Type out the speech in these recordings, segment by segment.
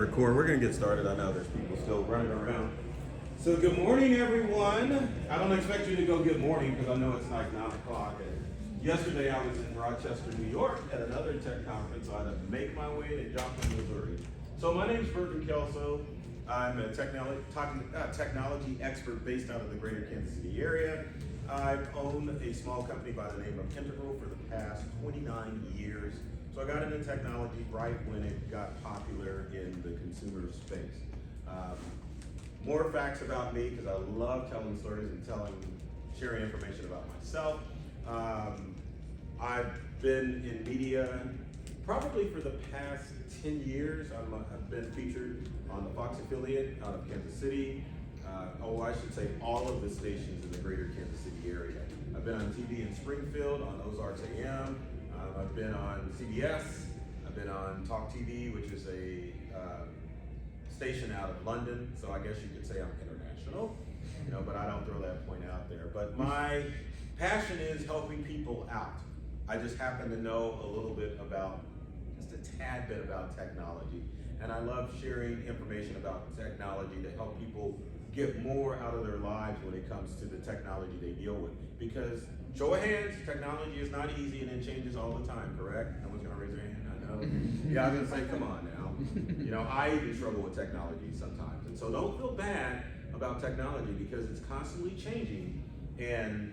Record. We're gonna get started. I know there's people still running around. So good morning, everyone. I don't expect you to go good morning because I know it's like 9 o'clock. And yesterday I was in Rochester, New York at another tech conference, so I had to make my way to Joplin, Missouri. So my name's Burton Kelso. I'm a technology expert based out of the greater Kansas City area. I've owned a small company by the name of Integral for the past 29 years. So I got into technology right when it got popular in the consumer space. More facts about me, because I love telling stories and sharing information about myself. I've been in media probably for the past 10 years. I've been featured on the Fox affiliate out of Kansas City. I should say all of the stations in the greater Kansas City area. I've been on TV in Springfield, on Ozarks AM. I've been on CBS. I've been on Talk TV, which is a station out of London. So I guess you could say I'm international, but I don't throw that point out there. But my passion is helping people out. I just happen to know a little bit about, just a tad bit about technology. And I love sharing information about technology to help people get more out of their lives when it comes to the technology they deal with. Because show of hands, technology is not easy and it changes all the time, correct? No one's gonna raise their hand, I know. Yeah, I was gonna say, come on now. I even struggle with technology sometimes. And so don't feel bad about technology because it's constantly changing and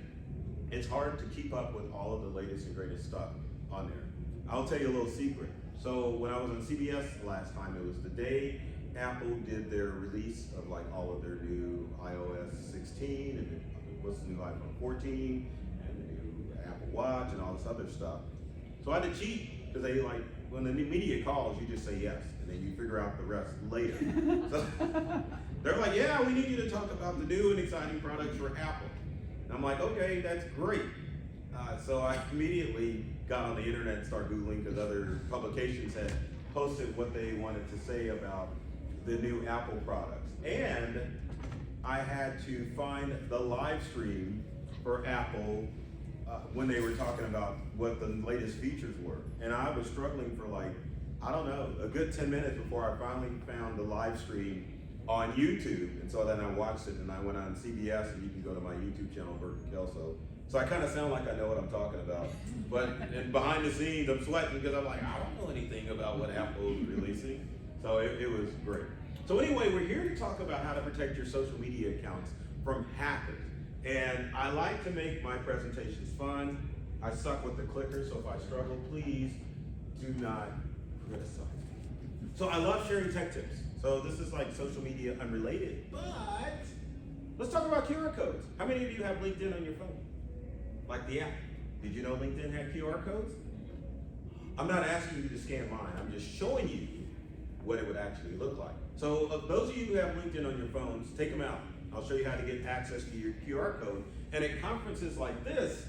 it's hard to keep up with all of the latest and greatest stuff on there. I'll tell you a little secret. So when I was on CBS last time, it was the day Apple did their release of like all of their new iOS 16 and what's the new iPhone 14 and the new Apple Watch and all this other stuff. So I had to cheat because they when the media calls, you just say yes and then you figure out the rest later. So they're like, yeah, we need you to talk about the new and exciting products for Apple. And I'm like, okay, that's great. So I immediately got on the internet and started Googling because other publications had posted what they wanted to say about the new Apple products. And I had to find the live stream for Apple when they were talking about what the latest features were. And I was struggling for a good 10 minutes before I finally found the live stream on YouTube. And so then I watched it and I went on CBS, and you can go to my YouTube channel, Burton Kelso. So I kind of sound like I know what I'm talking about. But behind the scenes, I'm sweating because I'm like, I don't know anything about what Apple is releasing. So it was great. So anyway, we're here to talk about how to protect your social media accounts from hackers. And I like to make my presentations fun. I suck with the clicker, so if I struggle, please do not criticize me. So I love sharing tech tips. So this is like social media unrelated, but let's talk about QR codes. How many of you have LinkedIn on your phone? Like the app. Did you know LinkedIn had QR codes? I'm not asking you to scan mine. I'm just showing you what it would actually look like. So those of you who have LinkedIn on your phones, take them out. I'll show you how to get access to your QR code. And at conferences like this,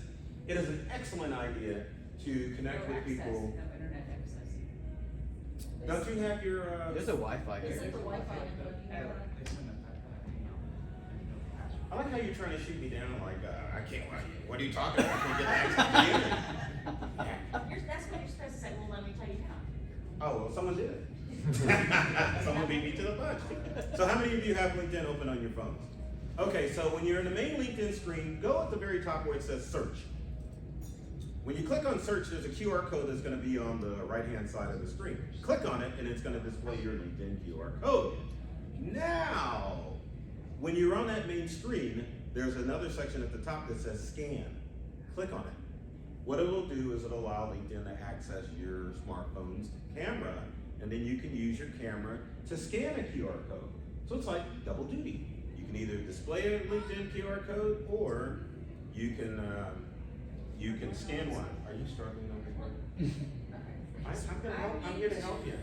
it is an excellent idea to connect with people. No internet access. Don't you have your... There's a Wi-Fi here. Is it the Wi-Fi? I like how you're trying to shoot me down like, I can't, what are you talking about? I can't get access to the internet. That's what you're supposed to say, well, let me tell you how. Oh, well, someone did. Someone beat me to the punch. So how many of you have LinkedIn open on your phones? Okay, so when you're in the main LinkedIn screen, go at the very top where it says search. When you click on search, there's a QR code that's going to be on the right-hand side of the screen. Click on it, and it's going to display your LinkedIn QR code. Now, when you're on that main screen, there's another section at the top that says scan. Click on it. What it will do is it'll allow LinkedIn to access your smartphone's camera, and then you can use your camera to scan a QR code. So it's like double duty. You can either display a LinkedIn QR code, or you can scan one. Are you struggling over here? I'm gonna help. I'm here to help you.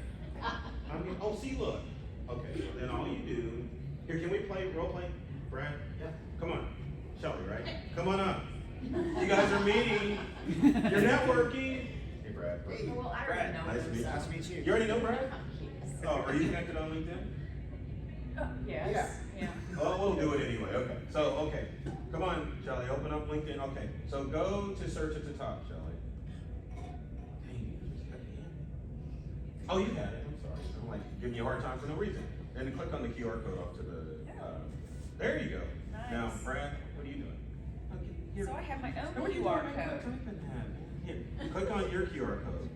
See, look. Okay, so then all you do. Here, can we play role play, Brad? Yeah. Come on, Shelby, right? Come on up. You guys are meeting. You're networking. Hey, Brad. Hey, Well, I Brad. already know Nice to him, meet you. so- Nice to meet you. You already know Brad? Yes. Oh, are you connected on LinkedIn? Yes. Yeah. Oh, we'll do it anyway. Okay. So, okay. Come on, Shelly. Open up LinkedIn. Okay. So go to search at the top, Shelly. Dang, you just got it in. Oh, you had it. I'm sorry. I'm like, giving you a hard time for no reason. And click on the QR code off to the, there you go. Now, Nice. Brad, what are you doing? Okay, here. So I have my Now, own what are you QR doing? code. Here, click on your QR code.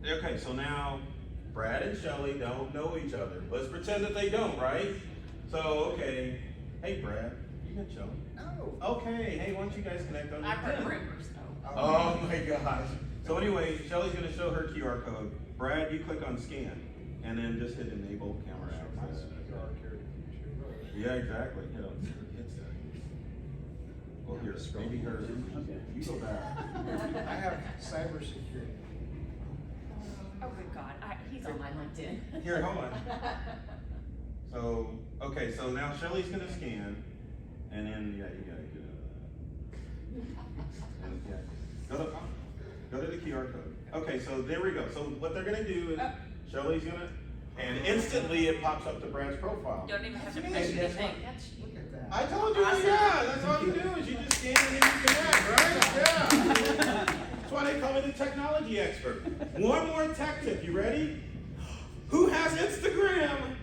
Okay, so now Brad and Shelly don't know each other. Let's pretend that they don't, right? So, okay, hey Brad, you met Shelly. Oh. Okay, hey, why don't you guys connect on I've heard LinkedIn? rumors, though. Oh my gosh. So anyway, Shelly's gonna show her QR code. Brad, you click on scan, and then just hit enable camera access. Yeah, exactly. You know, it's well, here, maybe her. You go back. I have cybersecurity. Oh, good God, he's on my LinkedIn. Here, hold on. So, okay, so now Shelly's gonna scan, and then, yeah, you gotta do that. And, yeah, go to the QR code. Okay, so there we go. So what they're gonna do is, Shelly's gonna, and instantly it pops up to Brad's profile. Don't even have to That's push amazing. anything. Look at that. I told you, Awesome. yeah, that's all you do is you just scan and then you connect, right? Yeah. That's why they call me the technology expert. One more tech tip, you ready? Who has Instagram?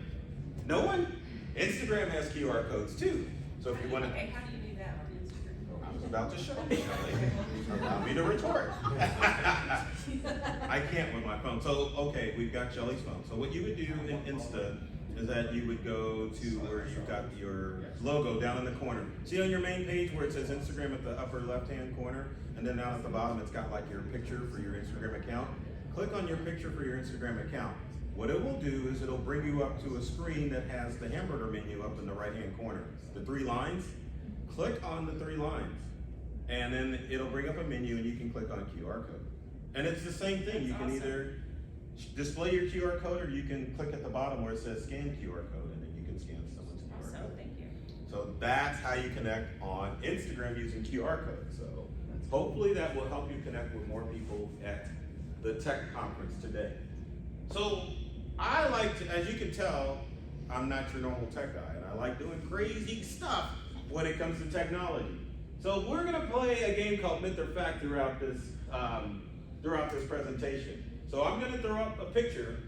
No one? Instagram has QR codes too. So if you want to, Okay, how do you do that on Instagram? I was about to show you, Shelly. Allow me to retort. I can't with my phone. So, okay, we've got Shelly's phone. So what you would do in Insta is that you would go to where you've got your logo down in the corner. See on your main page where it says Instagram at the upper left-hand corner, and then down at the bottom it's got like your picture for your Instagram account. Click on your picture for your Instagram account. What it will do is it'll bring you up to a screen that has the hamburger menu up in the right-hand corner. The 3 lines. Click on the 3 lines, and then it'll bring up a menu and you can click on a QR code. And it's the same thing. You can That's either display your QR code or you can click at the bottom where it says scan QR code, and then you can scan someone's QR Awesome, code. thank you. So that's how you connect on Instagram using QR code. So hopefully that will help you connect with more people at the tech conference today. So I like to, as you can tell, I'm not your normal tech guy, and I like doing crazy stuff when it comes to technology. So we're gonna play a game called Myth or Fact throughout this presentation. So I'm gonna throw up a picture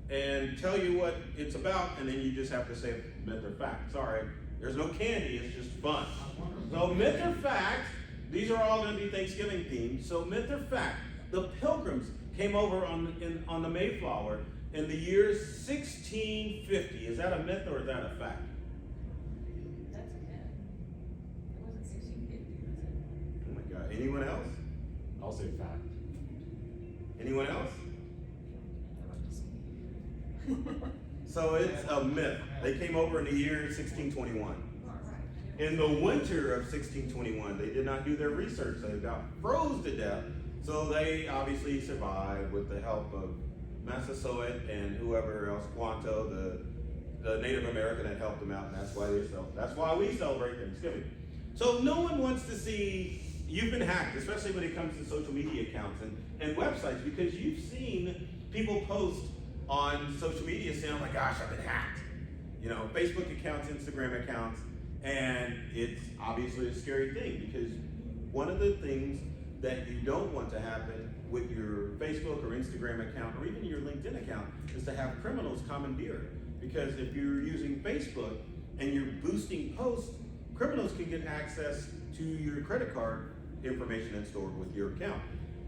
and tell you what it's about, and then you just have to say myth or fact. Sorry, there's no candy, it's just fun. So myth or fact, these are all gonna be Thanksgiving themed. So myth or fact, the Pilgrims came over on the Mayflower in the year 1650. Is that a myth or is that a fact? That's a myth. It wasn't 1650, was it? Oh my God, anyone else? I'll say fact. Anyone else? So it's a myth. They came over in the year 1621. In the winter of 1621, they did not do their research. They got froze to death. So they obviously survived with the help of Massasoit and whoever else, Quanto, the Native American that helped them out, and that's why we celebrate Thanksgiving. So no one wants to see you've been hacked, especially when it comes to social media accounts and websites, because you've seen people post on social media saying, oh my gosh, I've been hacked. You know, Facebook accounts, Instagram accounts, and it's obviously a scary thing, because one of the things that you don't want to happen with your Facebook or Instagram account or even your LinkedIn account is to have criminals commandeer it. Because if you're using Facebook and you're boosting posts, criminals can get access to your credit card information that's stored with your account.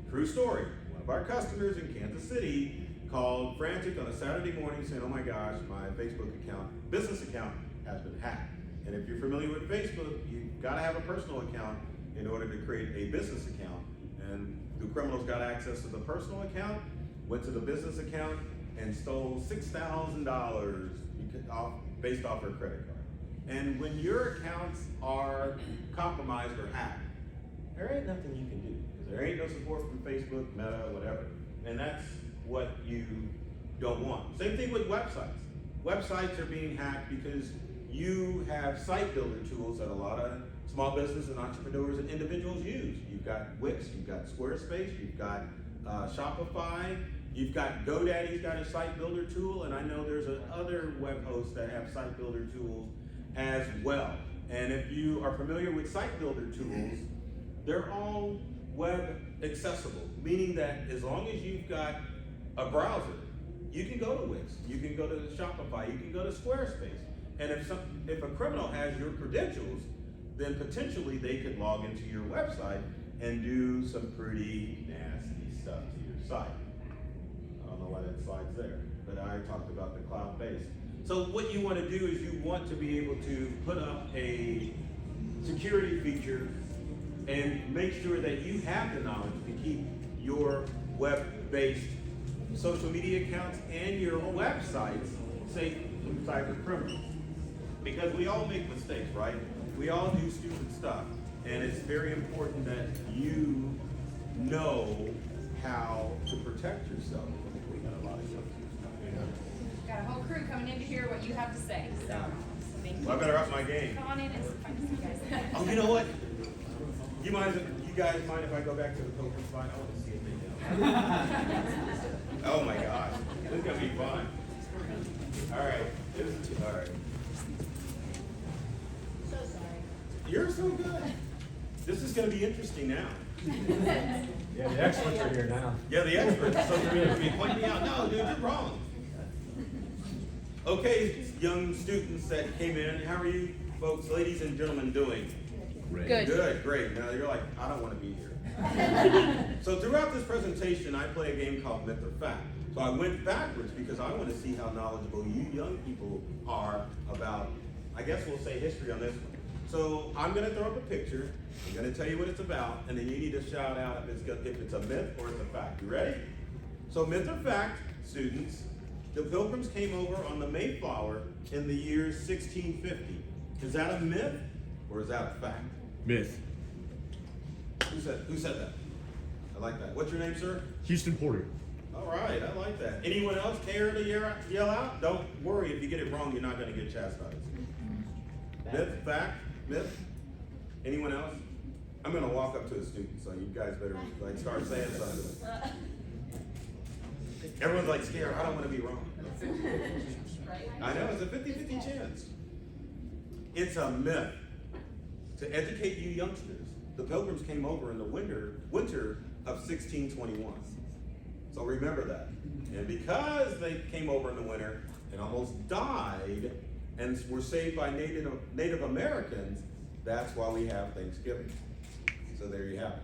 True story. One of our customers in Kansas City called frantic on a Saturday morning saying, oh my gosh, my Facebook account, business account has been hacked. And if you're familiar with Facebook, you've got to have a personal account in order to create a business account. And the criminals got access to the personal account, went to the business account, and stole $6,000 based off her credit card. And when your accounts are compromised or hacked, there ain't nothing you can do. Because there ain't no support from Facebook, Meta, whatever. And that's what you don't want. Same thing with websites. Websites are being hacked because you have site builder tools that a lot of small business and entrepreneurs and individuals use. You've got Wix, you've got Squarespace, you've got Shopify, you've got GoDaddy's got a site builder tool, and I know there's other web hosts that have site builder tools as well. And if you are familiar with site builder tools, they're all web accessible, meaning that as long as you've got a browser you can go to Wix, you can go to Shopify, you can go to Squarespace. And if a criminal has your credentials, then potentially they could log into your website and do some pretty nasty stuff to your site. I don't know why that slide's there, but I talked about the cloud-based. So what you want to do is you want to be able to put up a security feature and make sure that you have the knowledge to keep your web-based social media accounts and your websites safe from cyber criminals. Because we all make mistakes, right? We all do stupid stuff. And it's very important that you know how to protect yourself. We got a lot of stuff. Got a whole crew coming in to hear what you have to say, so. Well, I better up my game. Come on in and find some guys. Oh, you know what? You guys mind if I go back to the poker slide? I want to see if they know. Oh my gosh, this is gonna be fun. All right, all right. So sorry. You're so good. This is gonna be interesting now. Yeah, the experts are here now. Yeah, the experts. So you're gonna be pointing me out. No, dude, you're wrong. Okay, young students that came in, how are you folks, ladies and gentlemen, doing? Good. Good, great. Now you're like, I don't want to be here. So throughout this presentation, I play a game called Myth or Fact. So I went backwards because I want to see how knowledgeable you young people are about, I guess we'll say history on this one. So I'm going to throw up a picture. I'm going to tell you what it's about, and then you need to shout out if it's a myth or it's a fact. You ready? So myth or fact, students, the Pilgrims came over on the Mayflower in the year 1650. Is that a myth or is that a fact? Myth. Who said that? I like that. What's your name, sir? Houston Porter. All right, I like that. Anyone else care to yell out? Don't worry, if you get it wrong, you're not going to get chastised. Myth, fact, myth? Anyone else? I'm going to walk up to a student, so you guys better like start saying something. Everyone's like scared. I don't want to be wrong. Right? I know, it's a 50-50 chance. It's a myth. To educate you youngsters, the Pilgrims came over in the winter of 1621. So remember that. And because they came over in the winter and almost died and were saved by Native Americans, that's why we have Thanksgiving. So there you have it.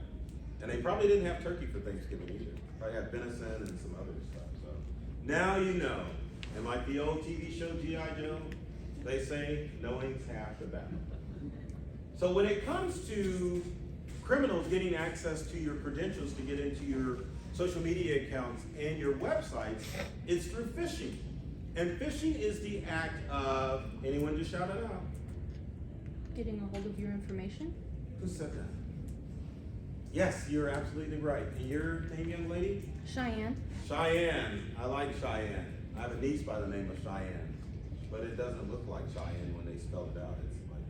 And they probably didn't have turkey for Thanksgiving either. Probably had venison and some other stuff. So now you know. And like the old TV show G.I. Joe, they say knowing's half the battle. So when it comes to criminals getting access to your credentials to get into your social media accounts and your websites, it's through phishing. And phishing is the act of, anyone just shout it out. Getting a hold of your information? Who said that? Yes, you're absolutely right. And your name, young lady? Cheyenne. Cheyenne. I like Cheyenne. I have a niece by the name of Cheyenne, but it doesn't look like Cheyenne when they spell it out. It's like.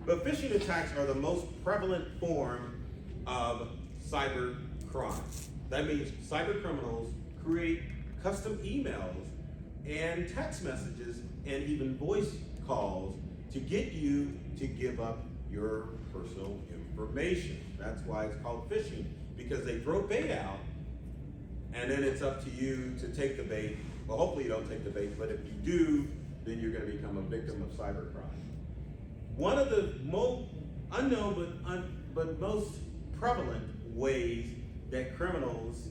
But phishing attacks are the most prevalent form of cyber crime. That means cyber criminals create custom emails and text messages and even voice calls to get you to give up your personal information. That's why it's called phishing, because they throw bait out and then it's up to you to take the bait. Well, hopefully you don't take the bait, but if you do, then you're going to become a victim of cybercrime. One of the most unknown but most prevalent ways that criminals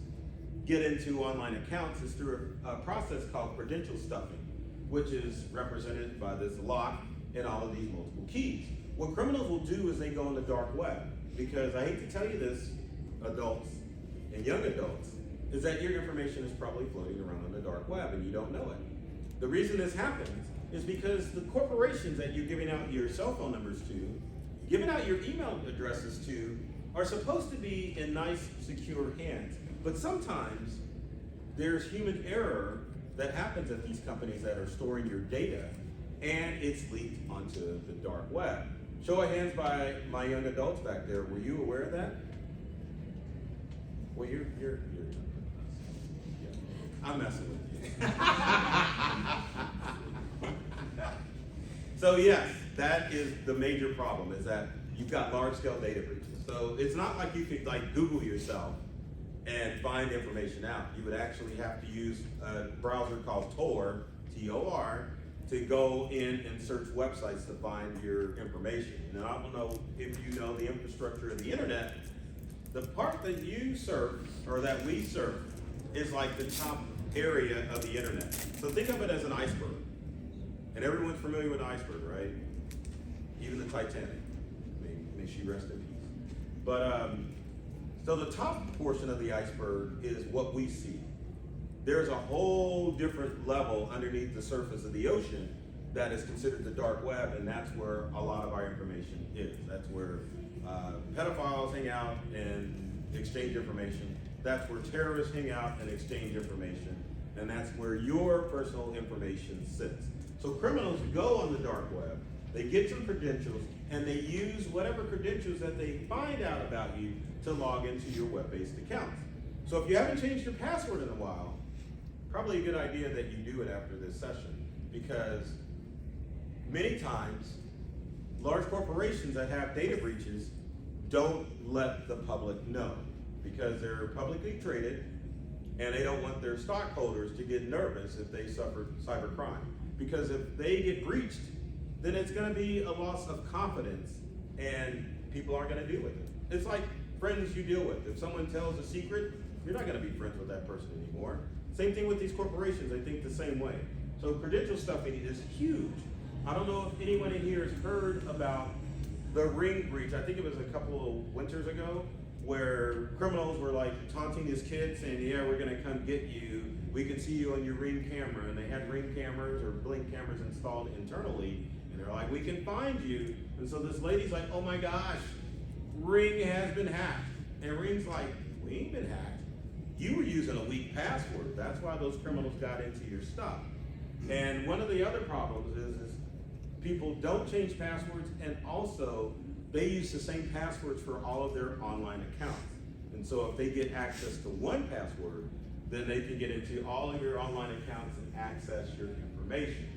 get into online accounts is through a process called credential stuffing, which is represented by this lock and all of these multiple keys. What criminals will do is they go on the dark web, because I hate to tell you this, adults and young adults, is that your information is probably floating around on the dark web and you don't know it. The reason this happens is because the corporations that you're giving out your cell phone numbers to, giving out your email addresses to, are supposed to be in nice, secure hands. But sometimes there's human error that happens at these companies that are storing your data, and it's leaked onto the dark web. Show of hands by my young adults back there. Were you aware of that? Well, you're yeah. I'm messing with you. So yes, that is the major problem, is that you've got large-scale data breaches. So it's not like you could like Google yourself and find information out. You would actually have to use a browser called Tor, T-O-R, to go in and search websites to find your information. Now, I don't know if you know the infrastructure of the internet. The part that you surf, or that we surf, is like the top area of the internet. So think of it as an iceberg. And everyone's familiar with an iceberg, right? Even the Titanic. May she rest in peace. But, so the top portion of the iceberg is what we see. There's a whole different level underneath the surface of the ocean that is considered the dark web, and that's where a lot of our information is. That's where pedophiles hang out and exchange information. That's where terrorists hang out and exchange information. And that's where your personal information sits. So criminals go on the dark web, they get your credentials, and they use whatever credentials that they find out about you to log into your web-based accounts. So if you haven't changed your password in a while, probably a good idea that you do it after this session, because many times, large corporations that have data breaches don't let the public know because they're publicly traded and they don't want their stockholders to get nervous if they suffer cybercrime. Because if they get breached, then it's gonna be a loss of confidence and people aren't gonna deal with it. It's like friends you deal with. If someone tells a secret, you're not gonna be friends with that person anymore. Same thing with these corporations, I think the same way. So credential stuffing is huge. I don't know if anyone in here has heard about the Ring breach. I think it was a couple of winters ago where criminals were like taunting his kids saying, yeah, we're gonna come get you. We can see you on your Ring camera. And they had Ring cameras or Blink cameras installed internally. And they're like, we can find you. And so this lady's like, oh my gosh, Ring has been hacked. And Ring's like, we ain't been hacked. You were using a weak password. That's why those criminals got into your stuff. And one of the other problems is people don't change passwords, and also they use the same passwords for all of their online accounts. And so if they get access to one password, then they can get into all of your online accounts and access your information.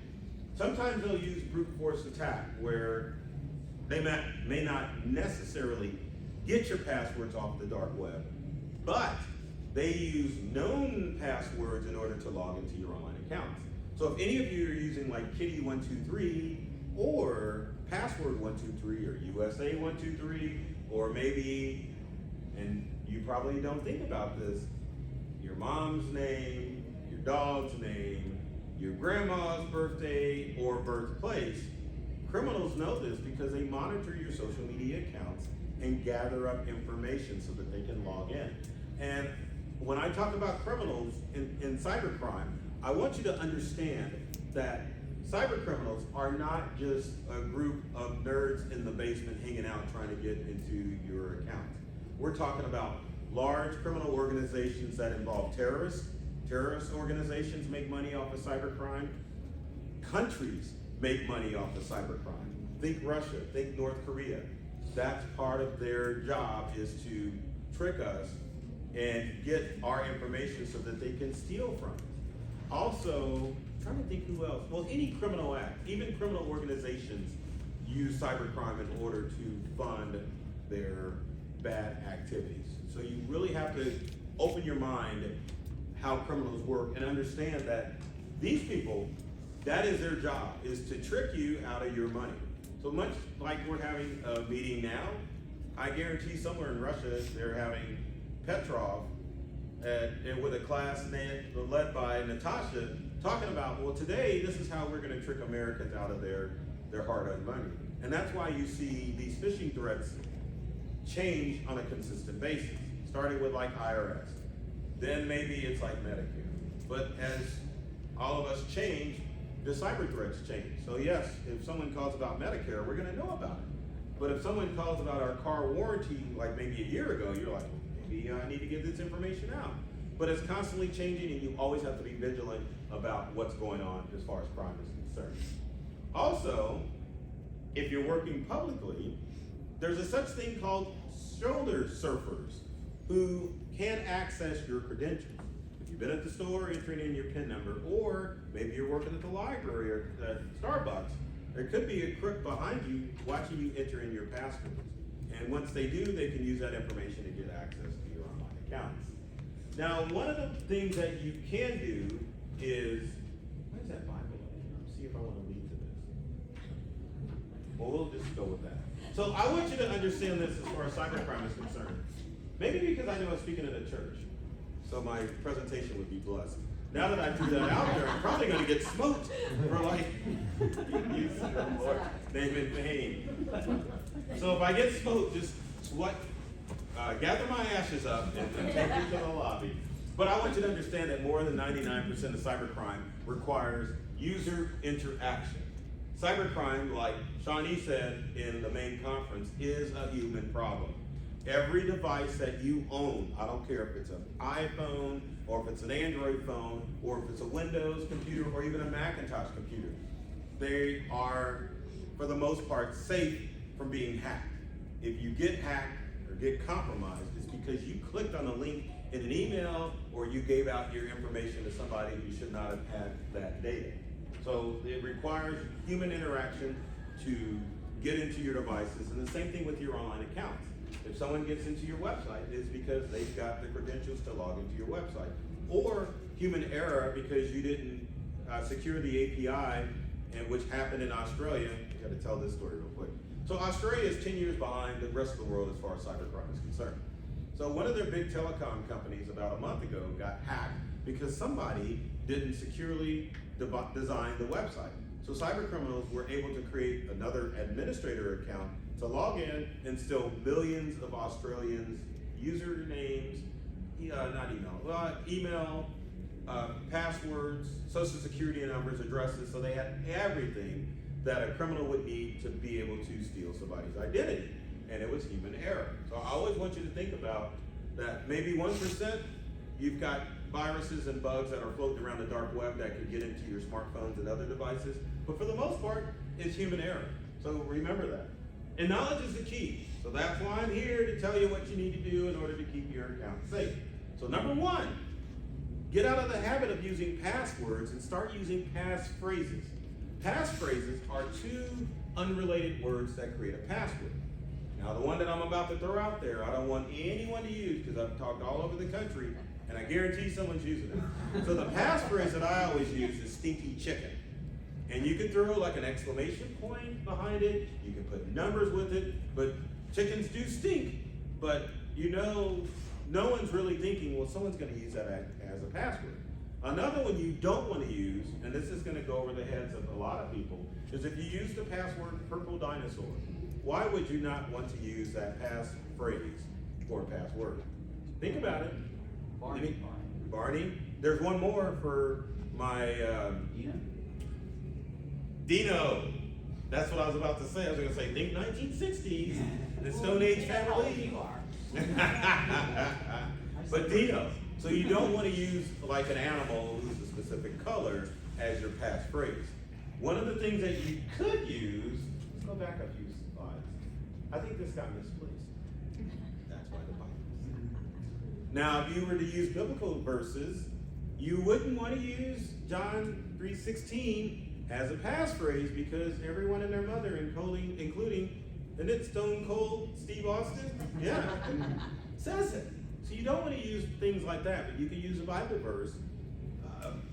Sometimes they'll use brute force attack where they may not necessarily get your passwords off the dark web, but they use known passwords in order to log into your online accounts. So if any of you are using like Kitty123 or Password123 or USA123, or maybe, and you probably don't think about this, your mom's name, your dog's name, your grandma's birthday or birthplace, criminals know this because they monitor your social media accounts and gather up information so that they can log in. And when I talk about criminals in cybercrime, I want you to understand that cyber criminals are not just a group of nerds in the basement hanging out trying to get into your accounts. We're talking about large criminal organizations that involve terrorists. Terrorist organizations make money off of cybercrime. Countries make money off of cybercrime. Think Russia, think North Korea. That's part of their job, is to trick us and get our information so that they can steal from us. Also, I'm trying to think who else. Well, any criminal act, even criminal organizations use cybercrime in order to fund their bad activities. So you really have to open your mind how criminals work and understand that these people, that is their job, is to trick you out of your money. So much like we're having a meeting now, I guarantee somewhere in Russia they're having Petrov and with a class led by Natasha talking about, well, today this is how we're going to trick Americans out of their hard-earned money. And that's why you see these phishing threats change on a consistent basis, starting with like IRS. Then maybe it's like Medicare. But as all of us change, the cyber threats change. So yes, if someone calls about Medicare, we're gonna know about it. But if someone calls about our car warranty, like maybe a year ago, you're like, maybe I need to get this information out. But it's constantly changing, and you always have to be vigilant about what's going on as far as crime is concerned. Also, if you're working publicly, there's a such thing called shoulder surfers who can access your credentials. If you've been at the store entering in your PIN number, or maybe you're working at the library or at Starbucks, there could be a crook behind you watching you enter in your passwords. And once they do, they can use that information to get access to your online accounts. Now, one of the things that you can do is, where's that Bible at? See if I want to lead to this. Well, we'll just go with that. So I want you to understand this as far as cybercrime is concerned. Maybe because I know I'm speaking at a church, so my presentation would be blessed. Now that I threw that out there, I'm probably going to get smoked for like, you see the Lord, name in vain. So if I get smoked, just gather my ashes up and take me to the lobby. But I want you to understand that more than 99% of cybercrime requires user interaction. Cybercrime, like Shawnee said in the main conference, is a human problem. Every device that you own, I don't care if it's an iPhone, or if it's an Android phone, or if it's a Windows computer, or even a Macintosh computer, they are, for the most part, safe from being hacked. If you get hacked or get compromised, it's because you clicked on a link in an email, or you gave out your information to somebody who should not have had that data. So it requires human interaction to get into your devices, and the same thing with your online accounts. If someone gets into your website, it's because they've got the credentials to log into your website. Or human error because you didn't secure the API, and which happened in Australia. I gotta tell this story real quick. So Australia is 10 years behind the rest of the world as far as cybercrime is concerned. So one of their big telecom companies about a month ago got hacked because somebody didn't securely design the website. So cybercriminals were able to create another administrator account to log in and steal millions of Australians' usernames, email, passwords, social security numbers, addresses. So they had everything that a criminal would need to be able to steal somebody's identity. And it was human error. So I always want you to think about that maybe 1% you've got viruses and bugs that are floating around the dark web that could get into your smartphones and other devices. But for the most part, it's human error. So remember that. And knowledge is the key. So that's why I'm here to tell you what you need to do in order to keep your account safe. So number one, get out of the habit of using passwords and start using passphrases. Passphrases are two unrelated words that create a password. Now the one that I'm about to throw out there, I don't want anyone to use because I've talked all over the country and I guarantee someone's using it. So the passphrase that I always use is stinky chicken. And you can throw like an exclamation point behind it, you can put numbers with it, but chickens do stink. But you know, no one's really thinking, well, someone's gonna use that as a password. Another one you don't want to use, and this is gonna go over the heads of a lot of people, is if you use the password purple dinosaur. Why would you not want to use that passphrase for a password? Think about it. Barney. There's one more for my Dino. That's what I was about to say. I was gonna say, think 1960s, the Stone Age family. But Dino. So you don't want to use like an animal who's a specific color as your passphrase. One of the things that you could use, let's go back a few slides. I think this got misplaced. That's why the Bible. Now, if you were to use biblical verses, you wouldn't want to use John 3:16 as a passphrase because everyone and their mother, including, isn't it Stone Cold Steve Austin? Yeah, says it. So you don't want to use things like that, but you can use a Bible verse,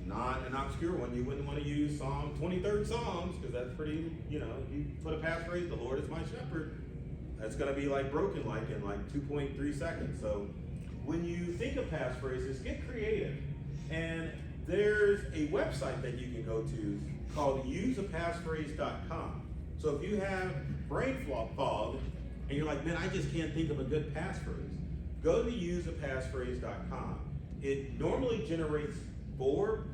not an obscure one. You wouldn't want to use Psalm 23rd Psalms because that's pretty, you put a passphrase, the Lord is my shepherd. That's going to be like broken like in like 2.3 seconds. So when you think of passphrases, get creative. And there's a website that you can go to called useapassphrase.com. So if you have brain fog and you're like, man, I just can't think of a good passphrase, go to useapassphrase.com. It normally generates four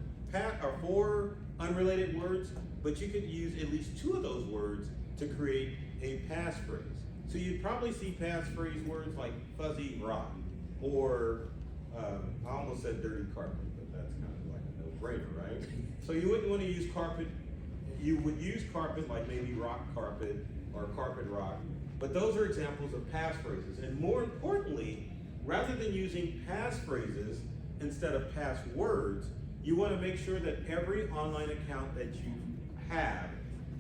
unrelated words, but you could use at least 2 of those words to create a passphrase. So you'd probably see passphrase words like fuzzy rock, or I almost said dirty carpet, but that's kind of like a no-brainer, right? So you wouldn't want to use carpet. You would use carpet like maybe rock carpet or carpet rock, but those are examples of passphrases. And more importantly, rather than using passphrases instead of passwords, you want to make sure that every online account that you have,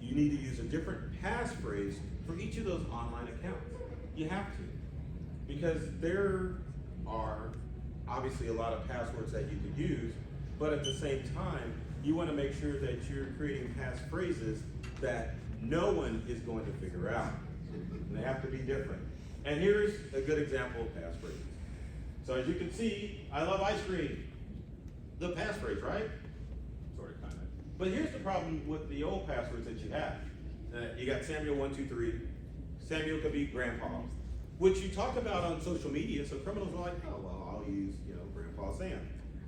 you need to use a different passphrase for each of those online accounts. You have to, because there are obviously a lot of passwords that you could use, but at the same time, you want to make sure that you're creating passphrases that no one is going to figure out. And they have to be different. And here's a good example of passphrases. So as you can see, I love ice cream. The passphrase, right? Sort of, kind of. But here's the problem with the old passwords that you have. You got Samuel123. Samuel could be grandpa, which you talk about on social media. So criminals are like, oh well, I'll use Grandpa Sam,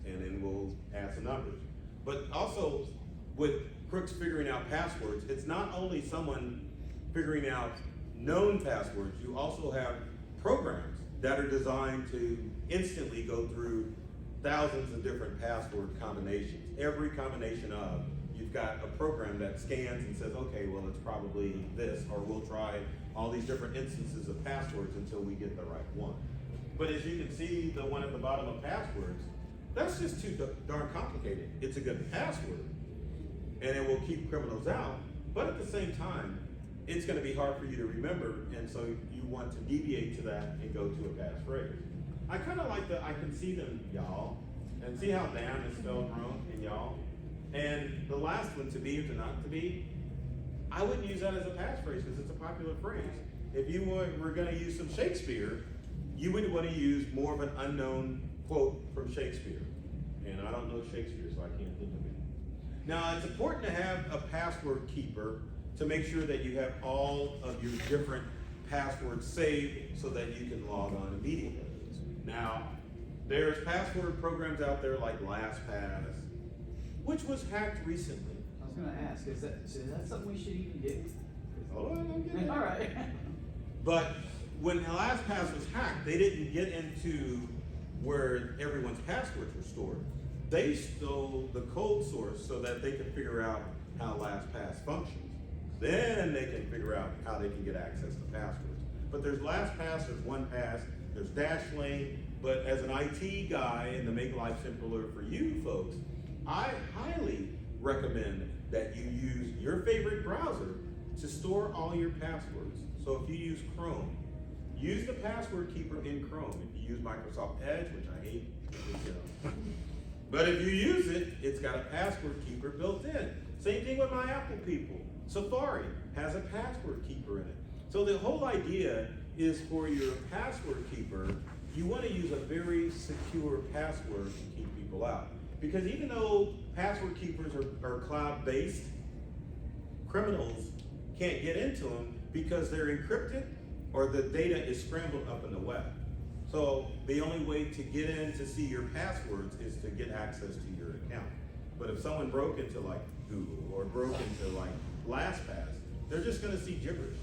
and then we'll add some numbers. But also with crooks figuring out passwords, it's not only someone figuring out known passwords. You also have programs that are designed to instantly go through thousands of different password combinations. Every combination of, you've got a program that scans and says, okay, well, it's probably this, or we'll try all these different instances of passwords until we get the right one. But as you can see, the one at the bottom of passwords, that's just too darn complicated. It's a good password, and it will keep criminals out, but at the same time, it's gonna be hard for you to remember, and so you want to deviate to that and go to a passphrase. I kinda like I can see them, y'all, and see how damn is spelled wrong in y'all. And the last one, to be or to not to be, I wouldn't use that as a passphrase because it's a popular phrase. If you were gonna use some Shakespeare, you would wanna use more of an unknown quote from Shakespeare. And I don't know Shakespeare, so I can't think of it. Now, it's important to have a password keeper to make sure that you have all of your different passwords saved so that you can log on immediately. Now, there's password programs out there like LastPass, which was hacked recently. I was gonna ask, is that something we should even do? Hold on, I'm getting All there. right. But when LastPass was hacked, they didn't get into where everyone's passwords were stored. They stole the code source so that they could figure out how LastPass functions. Then they can figure out how they can get access to passwords. But there's LastPass, there's OnePass, there's Dashlane, but as an IT guy and to make life simpler for you folks, I highly recommend that you use your favorite browser to store all your passwords. So if you use Chrome, use the password keeper in Chrome. If you use Microsoft Edge, which I hate, but if you use it, it's got a password keeper built in. Same thing with my Apple people. Safari has a password keeper in it. So the whole idea is for your password keeper, you want to use a very secure password to keep people out. Because even though password keepers are cloud-based, criminals can't get into them because they're encrypted or the data is scrambled up in the web. So the only way to get in to see your passwords is to get access to your account. But if someone broke into like Google or broke into like LastPass, they're just gonna see gibberish.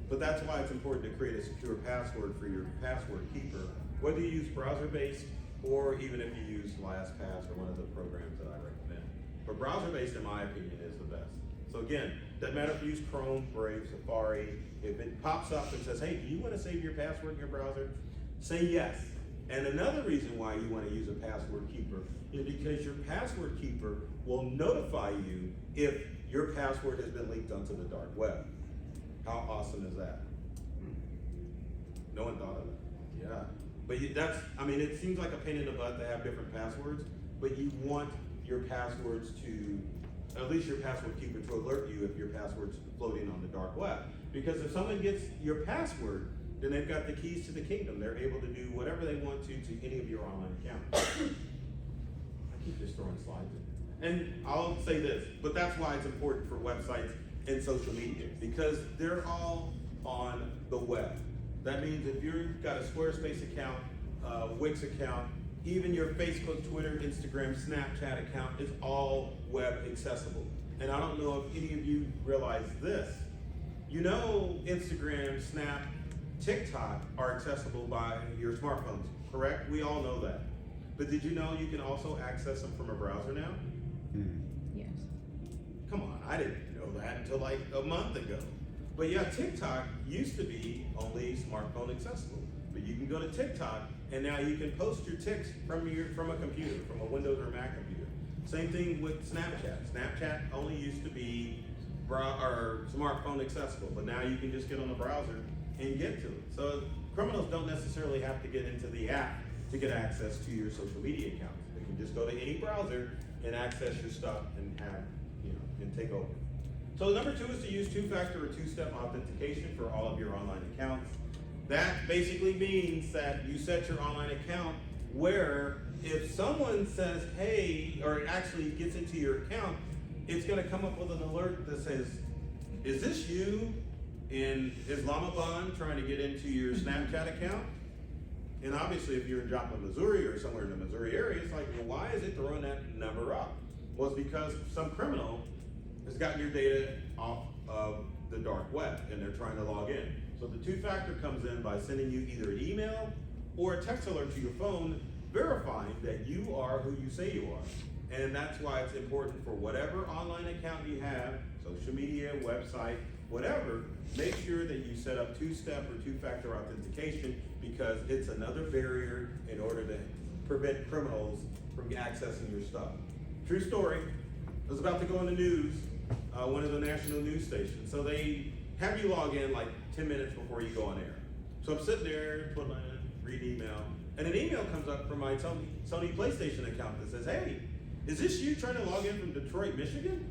But that's why it's important to create a secure password for your password keeper, whether you use browser-based or even if you use LastPass or one of the programs that I recommend. But browser-based, in my opinion, is the best. So again, doesn't matter if you use Chrome, Brave, Safari, if it pops up and says, hey, do you want to save your password in your browser? Say yes. And another reason why you want to use a password keeper is because your password keeper will notify you if your password has been leaked onto the dark web. How awesome is that? No one thought of it. Yeah. But it seems like a pain in the butt to have different passwords, but you want your passwords to, at least your password keeper to alert you if your password's floating on the dark web. Because if someone gets your password, then they've got the keys to the kingdom. They're able to do whatever they want to any of your online accounts. I keep just throwing slides in. And I'll say this, but that's why it's important for websites and social media, because they're all on the web. That means if you've got a Squarespace account, Wix account, even your Facebook, Twitter, Instagram, Snapchat account is all web accessible. And I don't know if any of you realize this. You know Instagram, Snap, TikTok are accessible by your smartphones, correct? We all know that. But did you know you can also access them from a browser now? Yes. Come on, I didn't know that until like a month ago. But yeah, TikTok used to be only smartphone accessible. But you can go to TikTok and now you can post your tics from a computer, from a Windows or Mac computer. Same thing with Snapchat. Snapchat only used to be smartphone accessible, but now you can just get on the browser and get to it. So criminals don't necessarily have to get into the app to get access to your social media accounts. They can just go to any browser and access your stuff and have, and take over. So number 2 is to use two-factor or two-step authentication for all of your online accounts. That basically means that you set your online account where if someone says, hey, or actually gets into your account, it's gonna come up with an alert that says, is this you in Islamabad trying to get into your Snapchat account? And obviously if you're in Joplin, Missouri or somewhere in the Missouri area, it's like, well, why is it throwing that number up? Well, it's because some criminal has gotten your data off of the dark web and they're trying to log in. So the two-factor comes in by sending you either an email or a text alert to your phone verifying that you are who you say you are. And that's why it's important for whatever online account you have, social media, website, whatever, make sure that you set up two-step or two-factor authentication because it's another barrier in order to prevent criminals from accessing your stuff. True story, I was about to go on the news, one of the national news stations. So they have you log in like 10 minutes before you go on air. So I'm sitting there, read email, and an email comes up from my Sony PlayStation account that says, hey, is this you trying to log in from Detroit, Michigan?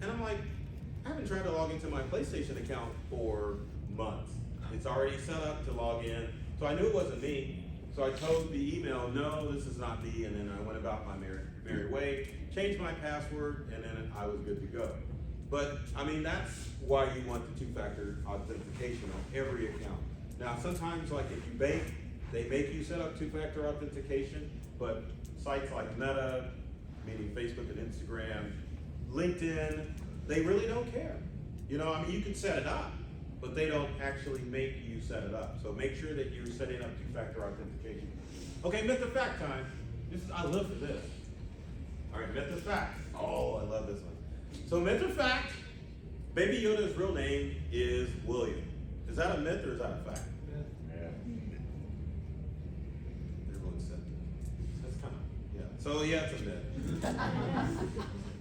And I'm like, I haven't tried to log into my PlayStation account for months. It's already set up to log in. So I knew it wasn't me. So I told the email, no, this is not me. And then I went about my merry way, changed my password, and then I was good to go. But I mean, that's why you want the two-factor authentication on every account. Now, sometimes like if you bank, they make you set up two-factor authentication, but sites like Meta, meaning Facebook and Instagram, LinkedIn, they really don't care. I mean, you can set it up, but they don't actually make you set it up. So make sure that you're setting up two-factor authentication. Okay, myth or fact time. I live for this. All right, myth or fact. Oh, I love this one. So myth or fact, Baby Yoda's real name is William. Is that a myth or is that a fact? Everyone said that's kind of, yeah. So yeah, it's a myth. I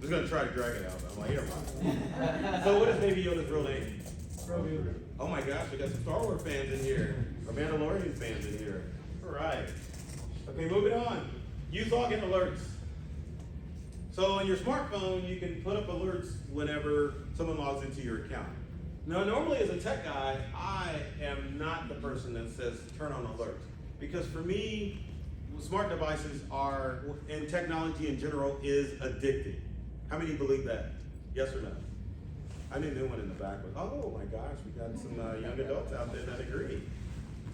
was gonna try to drag it out, but I'm like, you're fine. So what is Baby Yoda's real name? Oh my gosh, we got some Star Wars fans in here. Or Mandalorian fans in here. All right. Okay, moving on. Use login alerts. So on your smartphone, you can put up alerts whenever someone logs into your account. Now, normally as a tech guy, I am not the person that says turn on alerts. Because for me, smart devices are, and technology in general, is addicting. How many believe that? Yes or no? I knew one in the back was, oh my gosh, we got some young adults out there that agree.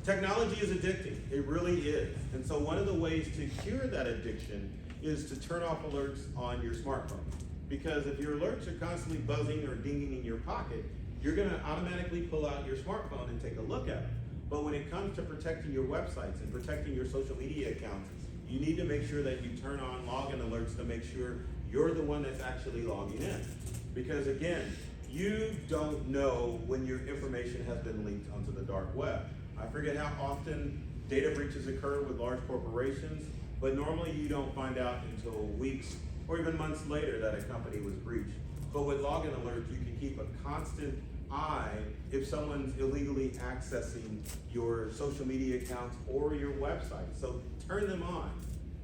Technology is addicting, it really is. And so one of the ways to cure that addiction is to turn off alerts on your smartphone. Because if your alerts are constantly buzzing or dinging in your pocket, you're gonna automatically pull out your smartphone and take a look at it. But when it comes to protecting your websites and protecting your social media accounts, you need to make sure that you turn on login alerts to make sure you're the one that's actually logging in. Because again, you don't know when your information has been leaked onto the dark web. I forget how often data breaches occur with large corporations, but normally you don't find out until weeks or even months later that a company was breached. But with login alerts, you can keep a constant eye if someone's illegally accessing your social media accounts or your website. So turn them on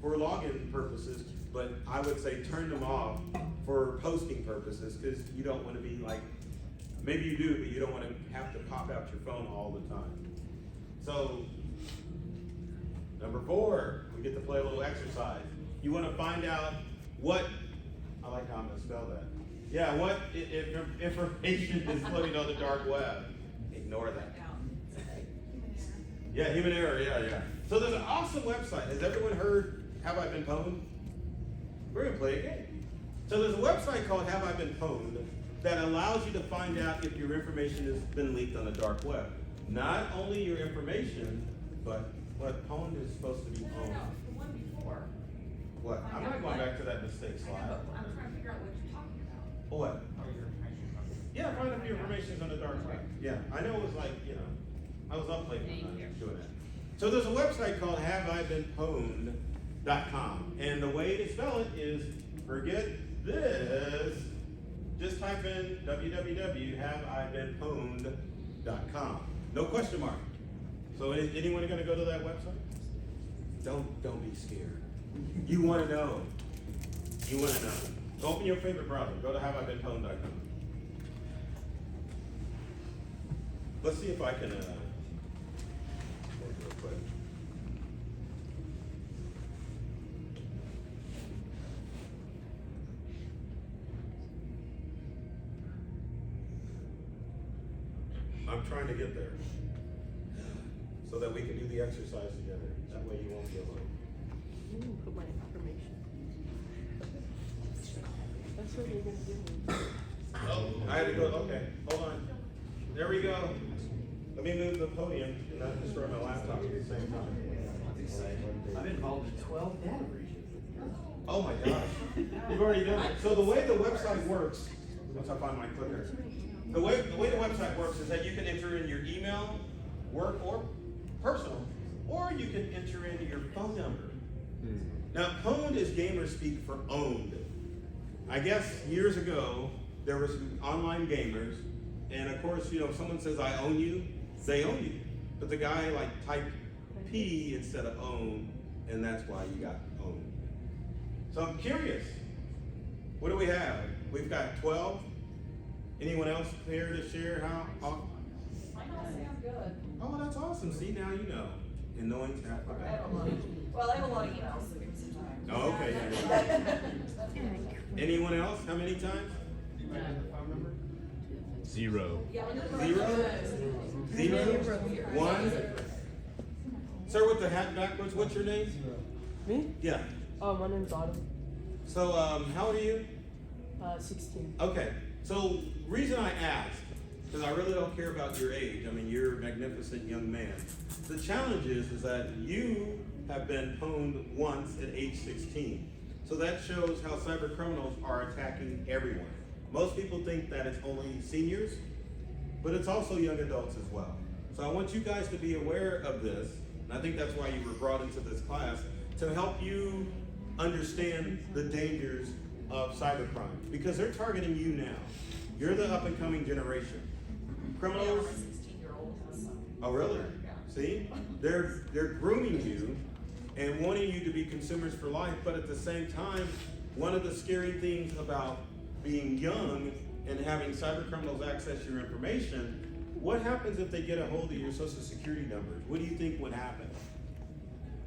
for login purposes, but I would say turn them off for posting purposes because you don't want to be like, maybe you do, but you don't want to have to pop out your phone all the time. So, number 4, we get to play a little exercise. You want to find out what, I like how I'm going to spell that. Yeah, what information is floating on the dark web. Ignore that. Yeah, human error, yeah. So there's an awesome website. Has everyone heard Have I Been Pwned? We're going to play a game. So there's a website called Have I Been Pwned that allows you to find out if your information has been leaked on the dark web. Not only your information, but what pwned is supposed to be pwned. No, the one before. What? I'm not going back to that mistake slide. I know, but I'm trying to figure out what you're talking about. What? Yeah, find out your information's on the dark web. Yeah, I know it was like, I was up late when I was doing that. So there's a website called HaveIBeenPwned.com, and the way to spell it is, forget this, just type in www.haveibeenpwned.com. No question mark. So anyone gonna go to that website? don't be scared. You wanna know. You wanna know. Open your favorite browser. Go to haveibeenpwned.com. Let's see if I can, real quick. I'm trying to get there. So that we can do the exercise together. That way you won't be alone. Put my information. That's what you're gonna give me. Oh, I had to go, okay, hold on. There we go. Let me move the podium and not destroy my laptop at the same time. I've been involved in 12 data breaches. Oh my gosh, you've already done it. So the way the website works, once I find my clicker, the way the website works is that you can enter in your email, work or personal, or you can enter in your phone number. Now, pwned is gamer speak for owned. I guess years ago, there were some online gamers, and of course, you know, if someone says I own you, they own you. But the guy like typed P instead of own, and that's why you got owned. So I'm curious, what do we have? We've got 12. Anyone else here to share how? Mine all sound good. Oh, that's awesome. See, now you know. And knowing's half the I have a battle. lot of, well, I have a lot of emails that give me some time. Oh, okay, yeah. Anyone else? How many times? Zero. Yeah, when you're- Zero? Zero? One? Sir with the hat backwards, what's your name? Me? Yeah. My name's Autumn. So, how old are you? 16. Okay. So, reason I asked, because I really don't care about your age. I mean, you're a magnificent young man. The challenge is that you have been pwned once at age 16. So that shows how cyber criminals are attacking everyone. Most people think that it's only seniors, but it's also young adults as well. So I want you guys to be aware of this, and I think that's why you were brought into this class, to help you understand the dangers of cybercrime, because they're targeting you now. You're the up and coming generation. Criminals, Yeah, my 16-year-old has some. oh really? Yeah. See, they're grooming you and wanting you to be consumers for life, but at the same time, one of the scary things about being young and having cyber criminals access your information, what happens if they get a hold of your social security numbers? What do you think would happen?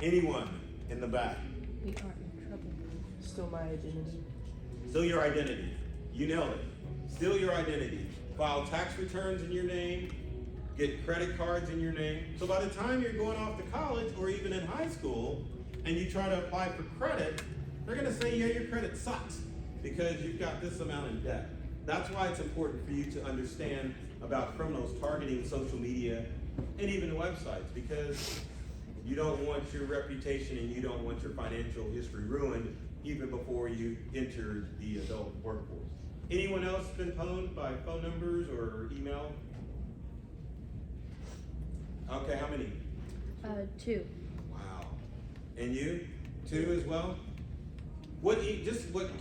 Anyone in the back? We are in trouble. Still my identity. Steal your identity. You nailed it. Steal your identity. File tax returns in your name. Get credit cards in your name. So by the time you're going off to college or even in high school and you try to apply for credit, they're gonna say, yeah, your credit sucks because you've got this amount in debt. That's why it's important for you to understand about criminals targeting social media and even websites, because you don't want your reputation and you don't want your financial history ruined even before you enter the adult workforce. Anyone else been pwned by phone numbers or email? Okay, how many? 2. Wow. And you? 2 as well?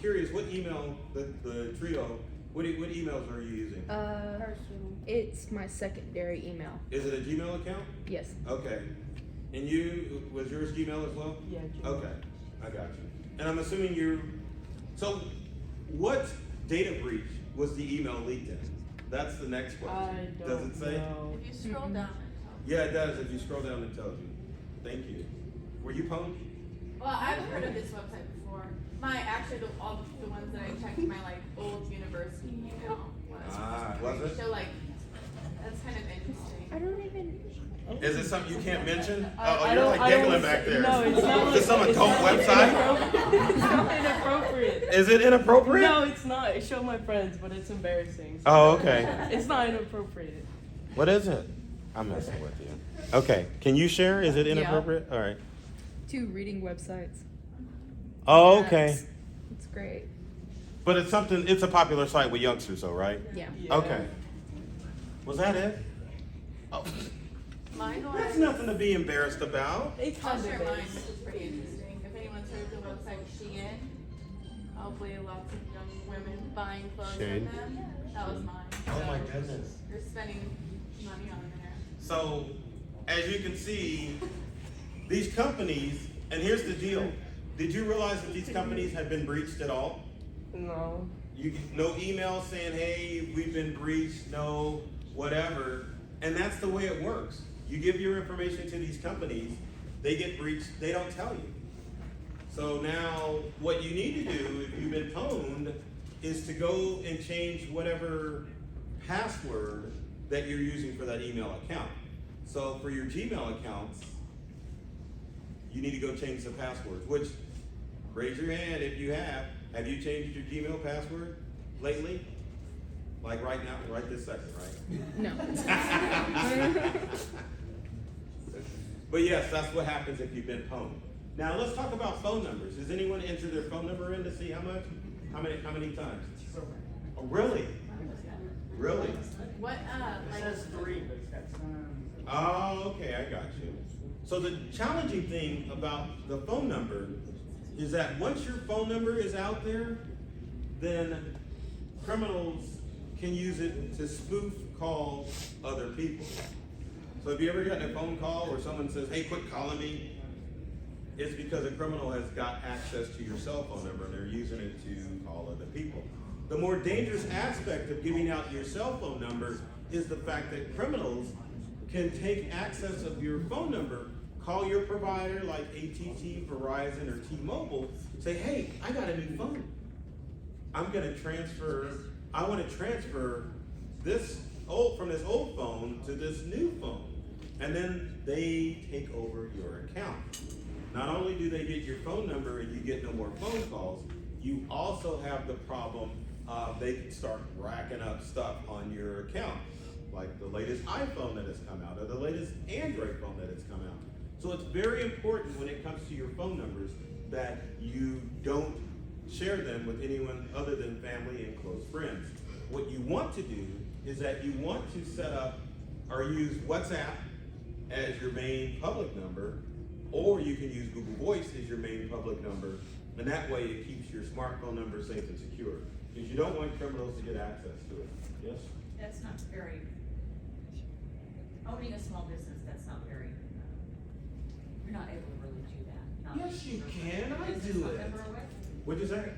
Curious, what email, the trio, what emails are you using? It's my secondary email. Is it a Gmail account? Yes. Okay. And you, was yours Gmail as well? Yeah, Okay, I got you. And I'm assuming so what data breach was the email leaked in? That's the next I question. don't Does it say? know. If you scroll down. Yeah, it does. If you scroll down, it tells you. Thank you. Were you pwned? Well, I've heard of this website before. All the ones that I checked, my like old university email was. Was it? So like, that's kind of interesting. I don't even. Is it something you can't mention? I You're don't- like I don't giggling wanna back say- there. No, it's not. Is this some it's adult not website? It's not inappropriate. Is it inappropriate? No, it's not. I show my friends, but it's embarrassing. Oh, okay. It's not inappropriate. What is it? I'm messing with you. Okay. Can you share? Is it inappropriate? All right. 2 reading websites. Oh, okay. It's great. But it's a popular site with youngsters though, right? Yeah. Yeah. Okay. Was that it? Oh. Mine was. That's nothing to be embarrassed about. It's I'll kind share of mine, which is pretty interesting. If anyone's heard of the website Shein, probably lots of young women buying clothes Shein. from them. That was mine. Oh my So, goodness. You're spending money on there. So, as you can see, these companies And here's the deal. Did you realize that these companies have been breached at all? No. You get no email saying, hey, we've been breached, no, whatever. And that's the way it works. You give your information to these companies, they get breached, they don't tell you. So now what you need to do if you've been pwned is to go and change whatever password that you're using for that email account. So for your Gmail accounts, you need to go change the passwords, which, raise your hand if you have. Have you changed your Gmail password lately? Like right now, right this second, right? No. But yes, that's what happens if you've been pwned. Now let's talk about phone numbers. Has anyone entered their phone number in to see how much? How many times? Oh, really? Really? What, It like, says 3, but it's got some. Oh, okay, I got you. So the challenging thing about the phone number is that once your phone number is out there, then criminals can use it to spoof call other people. So have you ever gotten a phone call where someone says, hey, quit calling me? It's because a criminal has got access to your cell phone number and they're using it to call other people. The more dangerous aspect of giving out your cell phone number is the fact that criminals can take access of your phone number, call your provider like AT&T, Verizon, or T-Mobile, say, hey, I got a new phone. I want to transfer from this old phone to this new phone. And then they take over your account. Not only do they get your phone number and you get no more phone calls, you also have the problem of they can start racking up stuff on your account, like the latest iPhone that has come out or the latest Android phone that has come out. So it's very important when it comes to your phone numbers that you don't share them with anyone other than family and close friends. What you want to do is that you want to set up or use WhatsApp as your main public number, or you can use Google Voice as your main public number, and that way it keeps your smartphone number safe and secure. Because you don't want criminals to get access to it. Yes? That's not very, owning a small business, that's not very, you're not able to really do that. Not Yes, you giving can. your I business do phone it. number away. What'd you say?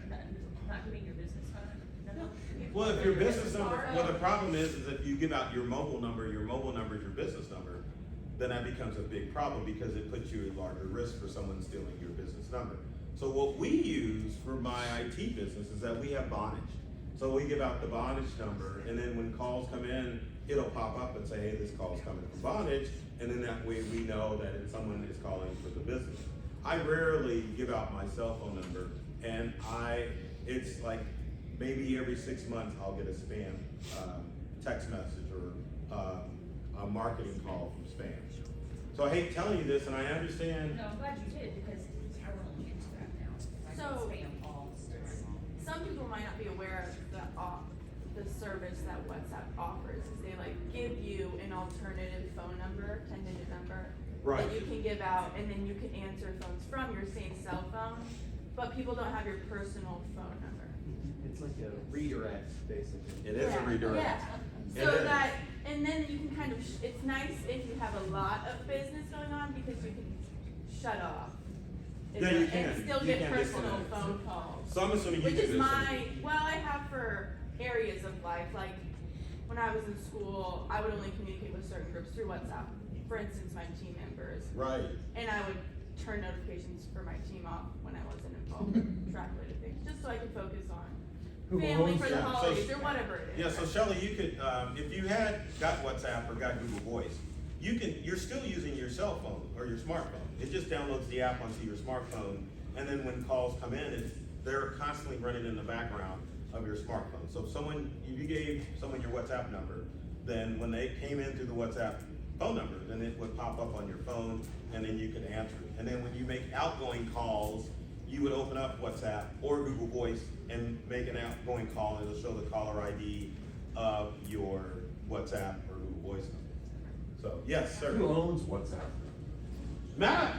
Not giving your business phone number. Well, if your business number, well, the problem is if you give out your mobile number is your business number, then that becomes a big problem because it puts you at larger risk for someone stealing your business number. So what we use for my IT business is that we have Vonage. So we give out the Vonage number, and then when calls come in, it'll pop up and say, hey, this call's coming from Vonage, and then that way we know that someone is calling for the business. I rarely give out my cell phone number, and it's like maybe every 6 months I'll get a spam text message or a marketing call from spam. So I hate telling you this, and I understand. No, I'm glad you did, because I will look into that now. I So- get spam calls. some people might not be aware of the service that WhatsApp offers, is they like give you an alternative phone number, 10-digit number, Right. that you can give out, and then you can answer phones from your same cell phone, but people don't have your personal phone number. It's like a redirect, basically. It is a Yeah, redirect. Yeah, It so is. that, and then you can kind of, it's nice if you have a lot of business going on, because you can shut off. Yeah, you can. And still You get can personal disconnect. phone calls. So I'm assuming you Which do is this. well, I have for areas of life, like when I was in school, I would only communicate with certain groups through WhatsApp. For instance, my team members, Right. and I would turn notifications for my team off when I wasn't involved in track-related things, just so I could focus on family for the Yeah, so- holidays or whatever it is. Yeah, so Shelly, you could, if you had got WhatsApp or got Google Voice, you're still using your cell phone or your smartphone. It just downloads the app onto your smartphone, and then when calls come in, they're constantly running in the background of your smartphone. So if you gave someone your WhatsApp number, then when they came in through the WhatsApp phone number, then it would pop up on your phone, and then you could answer it. And then when you make outgoing calls, you would open up WhatsApp or Google Voice and make an outgoing call, and it'll show the caller ID of your WhatsApp or Google Voice number. So, yes, sir. Who owns WhatsApp? Matt.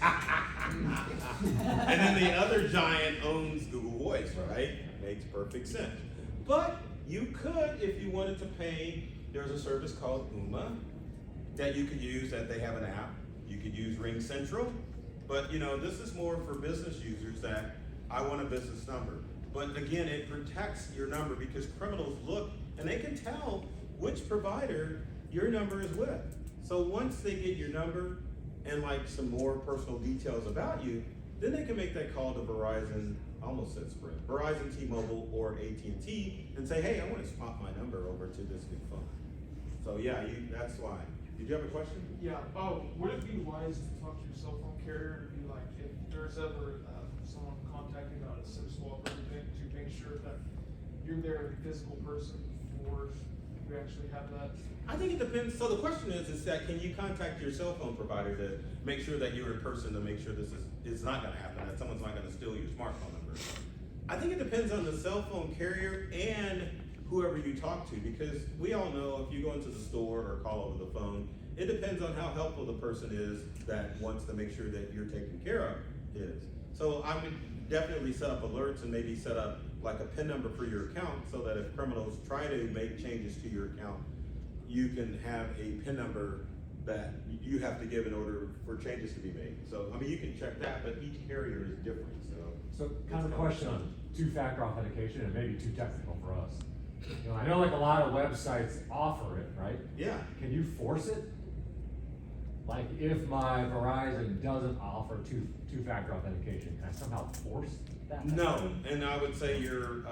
And then the other giant owns Google Voice, right? Makes perfect sense. But you could, if you wanted to pay, there's a service called Ooma that you could use, that they have an app. You could use Ring Central, But you know, this is more for business users that I want a business number. But again, it protects your number because criminals look and they can tell which provider your number is with. So once they get your number and like some more personal details about you, then they can make that call to Verizon, I almost said Sprint, Verizon, T-Mobile, or AT&T and say, hey, I want to swap my number over to this new phone. So yeah, that's why. Did you have a question? Yeah, would it be wise to talk to your cell phone carrier and be like, if there's ever, someone contacting about a SIM swap or anything, to make sure that you're there, the physical person, before you actually have that? I think it depends. So the question is that can you contact your cell phone provider to make sure that you're in person to make sure this is not gonna happen, that someone's not gonna steal your smartphone number? I think it depends on the cell phone carrier and whoever you talk to, because we all know if you go into the store or call over the phone, it depends on how helpful the person is that wants to make sure that you're taken care of is. So I would definitely set up alerts and maybe set up like a PIN number for your account so that if criminals try to make changes to your account, you can have a PIN number that you have to give in order for changes to be made. So, I mean, you can check that, but each carrier is different, So kind of a question on two-factor authentication, and maybe too technical for us. You know, I know like a lot of websites offer it, right? Yeah. Can you force it? Like if my Verizon doesn't offer two-factor authentication, can I somehow force that? No, and I would say your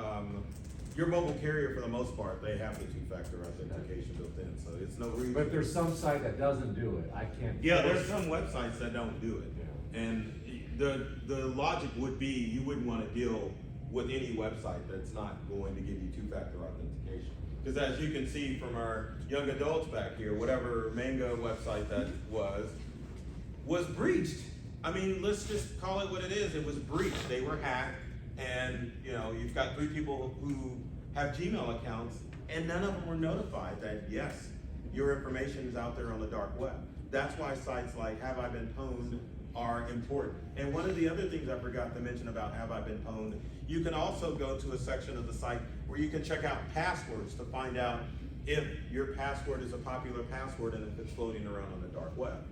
mobile carrier, for the most part, they have the two-factor authentication built in, so it's no reason. But there's some site that doesn't do it, I can't. Yeah, force there's some websites that don't do it. Yeah. And the logic would be you wouldn't want to deal with any website that's not going to give you two-factor authentication. Because as you can see from our young adults back here, whatever Mango website that was breached. I mean, let's just call it what it is. It was breached. They were hacked, and you know, you've got 3 people who have Gmail accounts, and none of them were notified that yes, your information is out there on the dark web. That's why sites like Have I Been Pwned are important. And one of the other things I forgot to mention about Have I Been Pwned, you can also go to a section of the site where you can check out passwords to find out if your password is a popular password and if it's floating around on the dark web.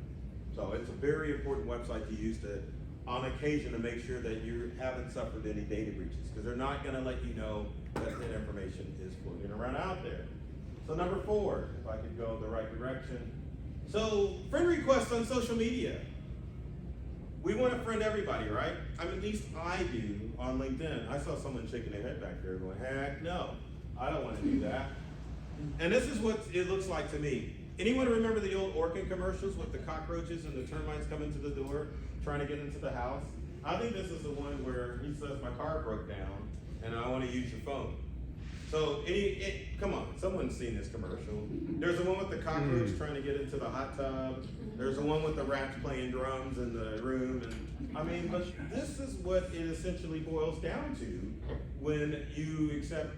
So it's a very important website to use to, on occasion, to make sure that you haven't suffered any data breaches, because they're not gonna let you know that that information is floating around out there. So number 4, if I could go the right direction. So friend requests on social media. We want to friend everybody, right? I mean, at least I do on LinkedIn. I saw someone shaking their head back there going, heck no, I don't want to do that. And this is what it looks like to me. Anyone remember the old Orkin commercials with the cockroaches and the termites coming to the door, trying to get into the house? I think this is the one where he says, my car broke down and I want to use your phone. So, come on, someone's seen this commercial. There's the one with the cockroach trying to get into the hot tub. There's the one with the rats playing drums in the room. And I mean, but this is what it essentially boils down to when you accept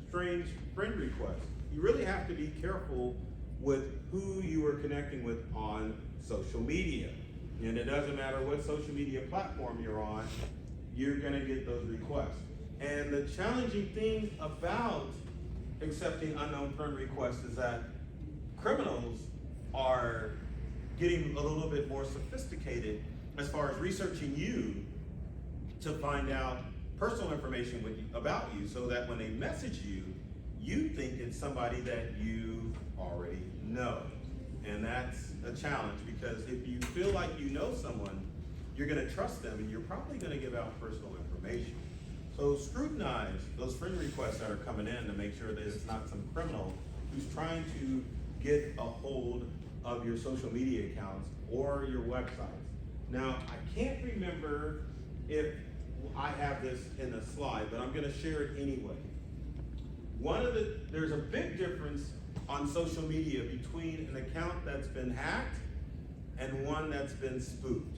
strange friend requests. You really have to be careful with who you are connecting with on social media. And it doesn't matter what social media platform you're on, you're gonna get those requests. And the challenging thing about accepting unknown friend requests is that criminals are getting a little bit more sophisticated as far as researching you to find out personal information about you, so that when they message you, you think it's somebody that you already know. And that's a challenge, because if you feel like you know someone, you're gonna trust them and you're probably gonna give out personal information. So scrutinize those friend requests that are coming in to make sure that it's not some criminal who's trying to get a hold of your social media accounts or your websites. Now, I can't remember if I have this in a slide, but I'm gonna share it anyway. There's a big difference on social media between an account that's been hacked and one that's been spoofed.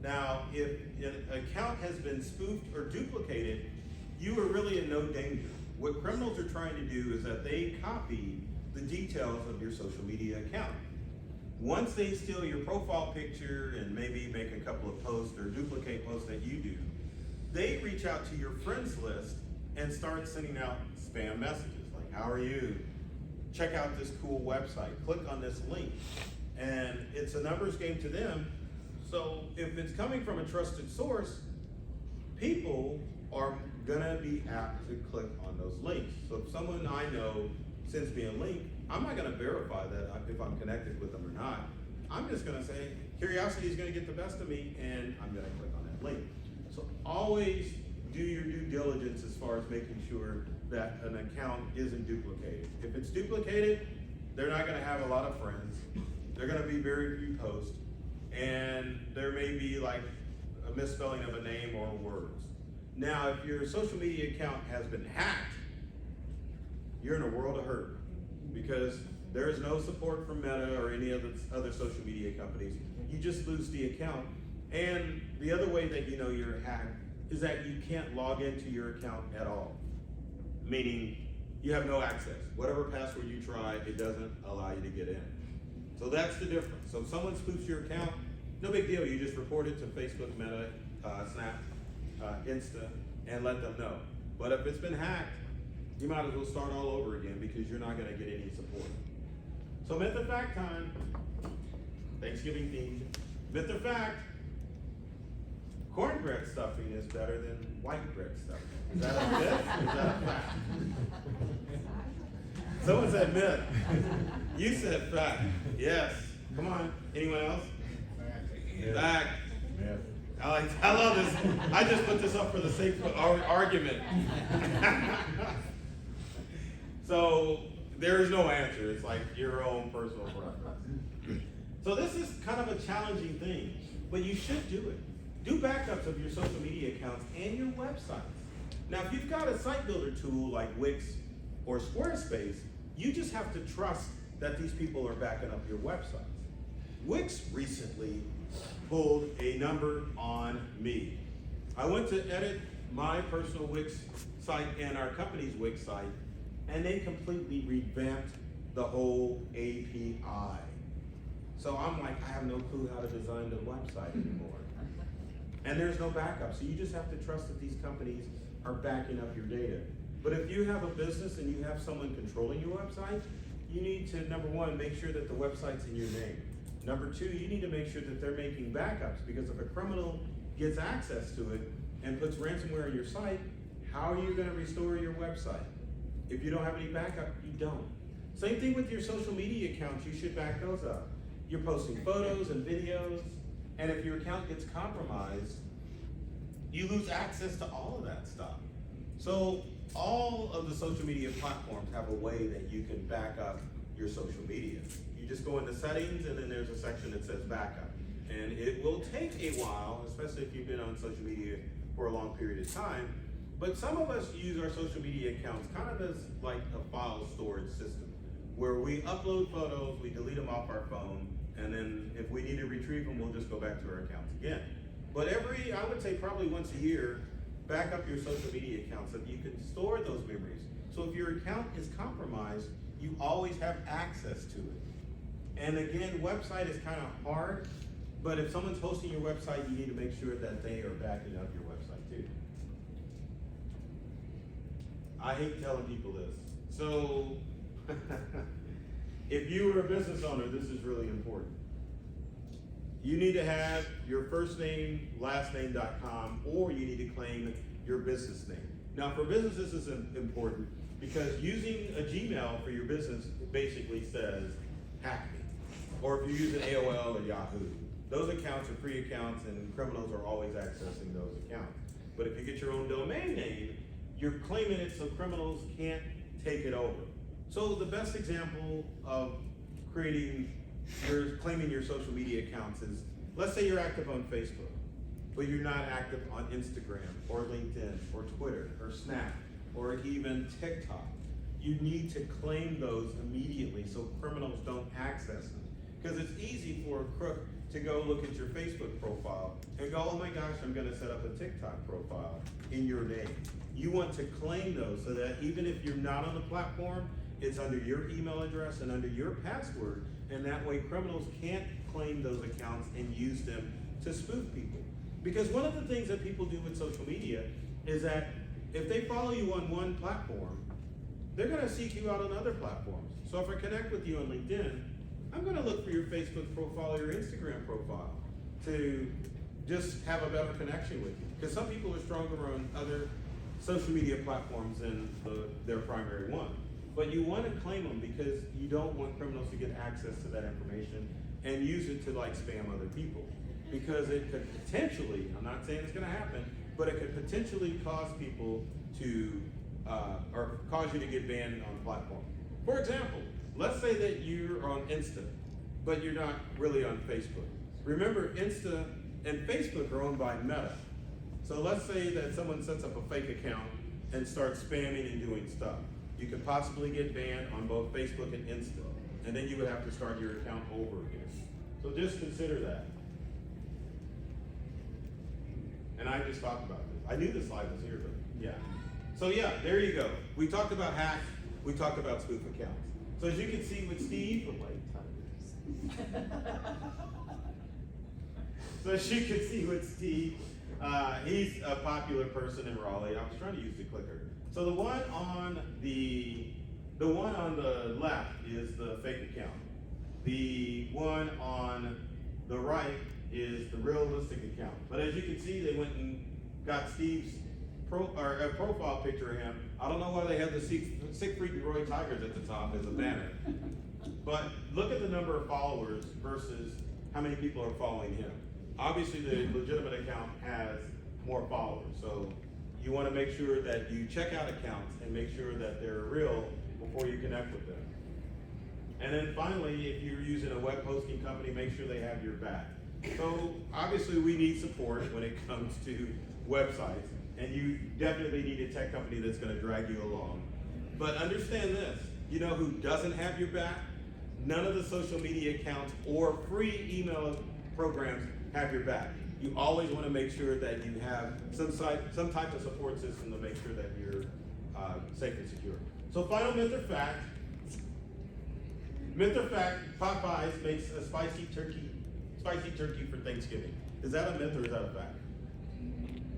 Now, if an account has been spoofed or duplicated, you are really in no danger. What criminals are trying to do is that they copy the details of your social media account. Once they steal your profile picture and maybe make a couple of posts or duplicate posts that you do, they reach out to your friends list and start sending out spam messages like, how are you? Check out this cool website, click on this link. And it's a numbers game to them. So if it's coming from a trusted source, people are gonna be apt to click on those links. So if someone I know sends me a link, I'm not gonna verify that if I'm connected with them or not. I'm just gonna say, curiosity is gonna get the best of me, and I'm gonna click on that link. So always do your due diligence as far as making sure that an account isn't duplicated. If it's duplicated, they're not gonna have a lot of friends. They're gonna be very few posts, and there may be like a misspelling of a name or words. Now, if your social media account has been hacked, you're in a world of hurt, because there is no support from Meta or any of the other social media companies. You just lose the account. And the other way that you know you're hacked is that you can't log into your account at all. Meaning, you have no access. Whatever password you try, it doesn't allow you to get in. So that's the difference. So if someone spoofs your account, no big deal. You just report it to Facebook, Meta, Snap, Insta, and let them know. But if it's been hacked, you might as well start all over again, because you're not gonna get any support. So myth or fact time, Thanksgiving themed. Myth or fact, cornbread stuffing is better than white bread stuffing. Is that a myth? Is that a fact? Someone said myth. You said fact. Yes. Come on. Anyone else? Fact. Yeah. I love this. I just put this up for the sake of argument. So there is no answer. It's like your own personal preference. So this is kind of a challenging thing, but you should do it. Do backups of your social media accounts and your websites. Now, if you've got a site builder tool like Wix or Squarespace, you just have to trust that these people are backing up your websites. Wix recently pulled a number on me. I went to edit my personal Wix site and our company's Wix site, and they completely revamped the whole API. So I'm like, I have no clue how to design the website anymore. And there's no backup, so you just have to trust that these companies are backing up your data. But if you have a business and you have someone controlling your website, you need to, number one, make sure that the website's in your name. Number two, you need to make sure that they're making backups, because if a criminal gets access to it and puts ransomware on your site, how are you gonna restore your website? If you don't have any backup, you don't. Same thing with your social media accounts, you should back those up. You're posting photos and videos, and if your account gets compromised, you lose access to all of that stuff. So all of the social media platforms have a way that you can back up your social media. You just go into settings, and then there's a section that says backup. And it will take a while, especially if you've been on social media for a long period of time. But some of us use our social media accounts kind of as like a file storage system, where we upload photos, we delete them off our phone, and then if we need to retrieve them, we'll just go back to our accounts again. But I would say probably once a year, back up your social media accounts so that you can store those memories. So if your account is compromised, you always have access to it. And again, website is kind of hard, but if someone's hosting your website, you need to make sure that they are backing up your website too. I hate telling people this. So, if you are a business owner, this is really important. You need to have your first name, last name.com, or you need to claim your business name. Now, for businesses, this is important because using a Gmail for your business basically says, hack me. Or if you're using AOL or Yahoo, those accounts are free accounts and criminals are always accessing those accounts. But if you get your own domain name, you're claiming it so criminals can't take it over. So the best example of claiming your social media accounts is, let's say you're active on Facebook, but you're not active on Instagram or LinkedIn or Twitter or Snap or even TikTok. You need to claim those immediately so criminals don't access them. Because it's easy for a crook to go look at your Facebook profile and go, oh my gosh, I'm gonna set up a TikTok profile in your name. You want to claim those so that even if you're not on the platform, it's under your email address and under your password, and that way criminals can't claim those accounts and use them to spoof people. Because one of the things that people do with social media is that if they follow you on one platform, they're gonna seek you out on other platforms. So if I connect with you on LinkedIn, I'm gonna look for your Facebook profile or your Instagram profile to just have a better connection with you. Because some people are stronger on other social media platforms than their primary one. But you want to claim them because you don't want criminals to get access to that information and use it to like spam other people. Because it could potentially, I'm not saying it's gonna happen, but it could potentially cause people to, or cause you to get banned on the platform. For example, let's say that you're on Insta, but you're not really on Facebook. Remember, Insta and Facebook are owned by Meta. So let's say that someone sets up a fake account and starts spamming and doing stuff. You could possibly get banned on both Facebook and Insta, and then you would have to start your account over again. So just consider that. And I just talked about this. I knew this slide was here, but yeah. So yeah, there you go. We talked about hacks, we talked about spoof accounts. So as you can see with Steve, so as you can see with Steve, he's a popular person in Raleigh. I was trying to use the clicker. So the one on the left is the fake account. The one on the right is the realistic account. But as you can see, they went and got Steve's profile picture of him. I don't know why they have the Siegfried and Roy Tigers at the top as a banner. But look at the number of followers versus how many people are following him. Obviously, the legitimate account has more followers. So you want to make sure that you check out accounts and make sure that they're real before you connect with them. And then finally, if you're using a web hosting company, make sure they have your back. So obviously we need support when it comes to websites, and you definitely need a tech company that's going to drag you along. But understand this, you know who doesn't have your back? None of the social media accounts or free email programs have your back. You always want to make sure that you have some type of support system to make sure that you're safe and secure. So final myth or fact. Myth or fact, Popeyes makes a spicy turkey for Thanksgiving. Is that a myth or is that a fact?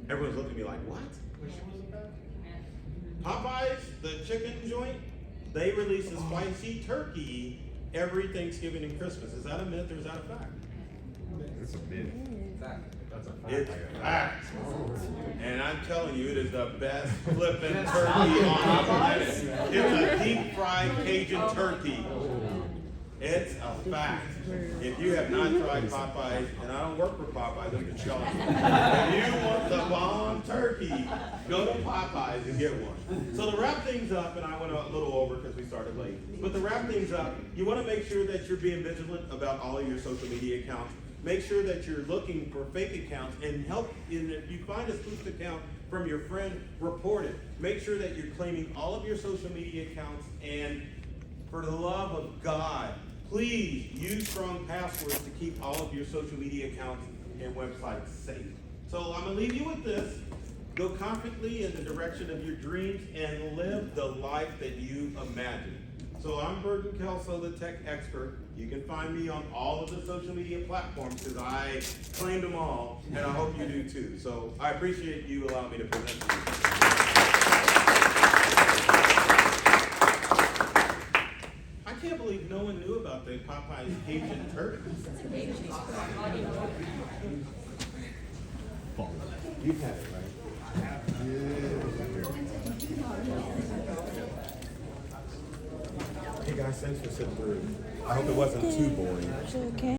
Everyone's looking at me like, what? Which one was it about? Popeyes, the chicken joint, they release a spicy turkey every Thanksgiving and Christmas. Is that a myth or is that a fact? It's a myth. That's a fact. It's fact. And I'm telling you, it is the best flipping turkey on the planet. It's a deep fried Cajun turkey. It's a fact. If you have not tried Popeyes, and I don't work for Popeyes, I'm just telling you. If you want the bomb turkey, go to Popeyes and get one. So to wrap things up, and I went a little over because we started late, but to wrap things up, you want to make sure that you're being vigilant about all of your social media accounts. Make sure that you're looking for fake accounts and if you find a spoofed account from your friend, report it. Make sure that you're claiming all of your social media accounts, and for the love of God, please use strong passwords to keep all of your social media accounts and websites safe. So I'm gonna leave you with this. Go confidently in the direction of your dreams and live the life that you imagine. So I'm Burton Kelso, the tech expert. You can find me on all of the social media platforms because I claimed them all, and I hope you do too. So I appreciate you allowing me to present to you. I can't believe no one knew about the Popeyes Cajun turkey. You've had it, right? Hey guys, thanks for sitting through. I hope it wasn't too boring.